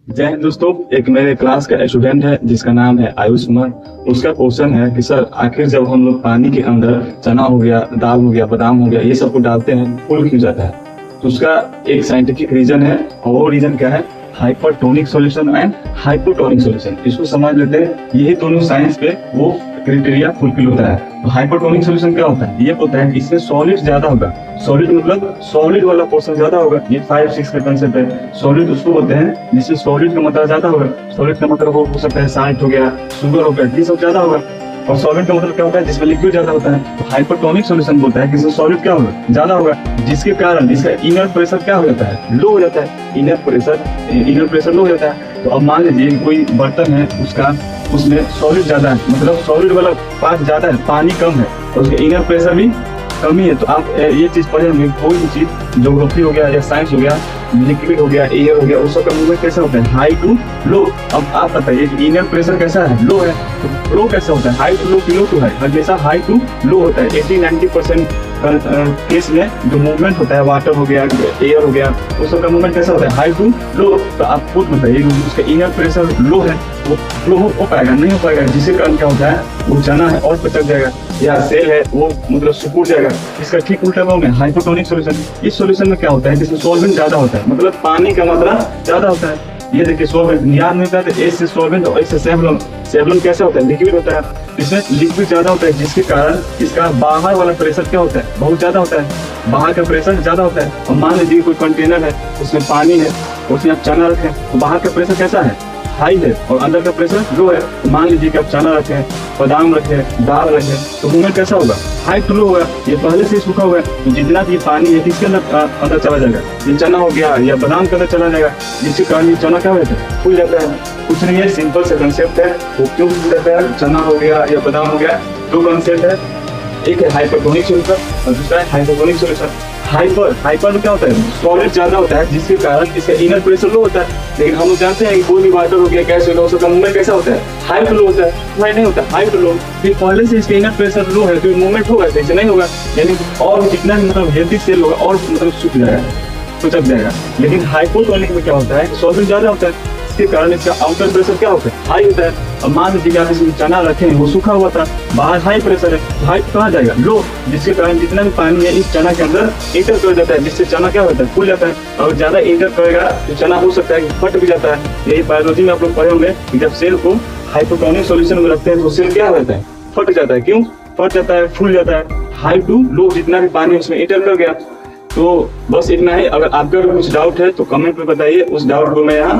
जय हिंद दोस्तों। एक मेरे क्लास का स्टूडेंट है जिसका नाम है आयुष्मान। उसका क्वेश्चन है कि सर आखिर जब हम लोग पानी के अंदर चना हो गया, दाल हो गया, बादाम हो गया, ये सब को डालते हैं, फूल क्यों जाता है? तो उसका एक साइंटिफिक रीजन है और वो रीजन क्या है? Hypertonic solution and hypotonic solution. इसको समझ लेते हैं। यही दोनों साइंस पे वो क्राइटेरिया फुलफिल होता है। तो हाइपरटोनिक सॉल्यूशन क्या होता है? ये होता है कि इसमें सॉलिड ज्यादा होगा। सॉलिड मतलब सॉलिड वाला पोर्शन ज्यादा होगा। ये 5-6 का कंसेप्ट है। सॉलिड उसको बोलते हैं जिससे सॉलिड का मात्रा ज्यादा होगा। सॉलिड का मतलब हो सकता है साल्ट हो गया, शुगर हो गया, ये सब ज्यादा होगा। और सॉलिड का मतलब क्या होता है? जिसमें लिक्विड ज्यादा होता है। तो हाइपरटोनिक सॉल्यूशन बोलता है कि इसमें सॉलिड क्या होगा? ज्यादा होगा, जिसके कारण इसका इनर प्रेशर क्या हो जाता है? लो हो जाता है। इनर प्रेशर लो हो जाता है। तो अब मान लीजिए कोई बर्तन है, उसमें सॉलिड ज्यादा है, मतलब सॉलिड वाला पार्ट ज्यादा है, पानी कम है और उसका इनर प्रेशर भी कमी है। तो आप ये चीज पढ़े होंगे, कोई भी चीज ज्योग्राफी हो गया या साइंस हो गया, लिक्विड हो गया, एयर हो गया, उस सब का मूवमेंट कैसा होता है? High to low. अब आप बताइए इनर प्रेशर कैसा है? लो है। तो फ्लो कैसा होता है? हाई टू लो की लो टू हाई, हमेशा हाई टू लो होता है। 80-90% केस में जो मूवमेंट होता है, वाटर हो गया, एयर हो गया, उस सब का मूवमेंट कैसा होता है? High to low. तो आप खुद बताइए उसका इनर प्रेशर लो है, वो फ्लो हो पाएगा? नहीं हो पाएगा। जिसके कारण क्या होता है? वो चना है और पचक जाएगा, या सेल है वो मतलब सिकुड़ जाएगा। इसका ठीक उल्टा में हाइपोटोनिक सॉल्यूशन। इस सॉल्यूशन में क्या होता है? जिसमें सॉल्वेंट ज्यादा होता है, मतलब पानी का मात्रा ज्यादा होता है। ये देखिए सॉल्वेंट याद नहीं होता है। एस से सॉल्वेंट और एस से सेवलम। सेवलम कैसा होता है? लिक्विड होता है। इसमें लिक्विड ज्यादा होता है, जिसके कारण इसका बाहर वाला प्रेशर क्या होता है? बहुत ज्यादा होता है। बाहर का प्रेशर ज्यादा होता है। और मान लीजिए कोई कंटेनर है, उसमें पानी है, उसमें आप चना रखें, तो बाहर का प्रेशर कैसा है? हाई है और अंदर का प्रेशर लो है। तो मान लीजिए कि आप चना रखें, बादाम रखें, दाल रखें, तो मूवमेंट कैसा होगा? हाई टू लो होगा। ये पहले से सूखा हुआ है, तो जितना भी पानी है किसके अंदर चला जाएगा? ये चना हो गया या बादाम के अंदर चला जाएगा, जिसके कारण ये चना क्या होता है? फूल जाता है। कुछ नहीं है, सिंपल सा कंसेप्ट है। वो क्यों फूल जाता है? चना हो गया या बादाम हो गया, दो कंसेप्ट है। एक है हाइपरटोनिक सॉल्यूशन और दूसरा है हाइपोटोनिक सॉल्यूशन। हाइपर में क्या होता है? सॉलिड ज्यादा होता है, जिसके कारण इसका इनर प्रेशर लो होता है। लेकिन हम लोग जानते हैं कि कोई भी वाटर हो गया, गैस हो गया, उसका मूवमेंट कैसा होता है? हाई टू लो होता है। हाई नहीं होता, हाई टू लो। फिर पहले से इसका इनर प्रेशर लो है तो मूवमेंट होगा, ऐसे नहीं होगा। यानी और जितना भी मतलब हेल्दी सेल होगा और मतलब सूख जाएगा, पचक जाएगा। लेकिन हाइपोटोनिक में क्या होता है? सॉलिड ज्यादा होता है, इसके कारण इसका आउटर प्रेशर क्या होता है? हाई होता है। अब मान लीजिए आप इसमें चना रखे हैं, वो सूखा हुआ था, बाहर हाई प्रेशर है, हाई कहाँ जाएगा? लो। जिसके कारण जितना भी पानी है इस चना के अंदर इंटर कर जाता है, जिससे चना क्या होता है? फूल जाता है। और ज्यादा इंटर करेगा तो चना हो सकता है कि फट भी जाता है। यही बायोलॉजी में आप लोग पढ़े होंगे कि जब सेल को हाइपोटोनिक सॉल्यूशन में रखते हैं तो सेल क्या होता है? फट जाता है। क्यों फट जाता है? फूल जाता है। हाई टू लो, जितना भी पानी उसमें इंटर कर गया। तो बस इतना ही। अगर आपका कुछ डाउट है तो कमेंट में बताइए, उस डाउट को मैं यहाँ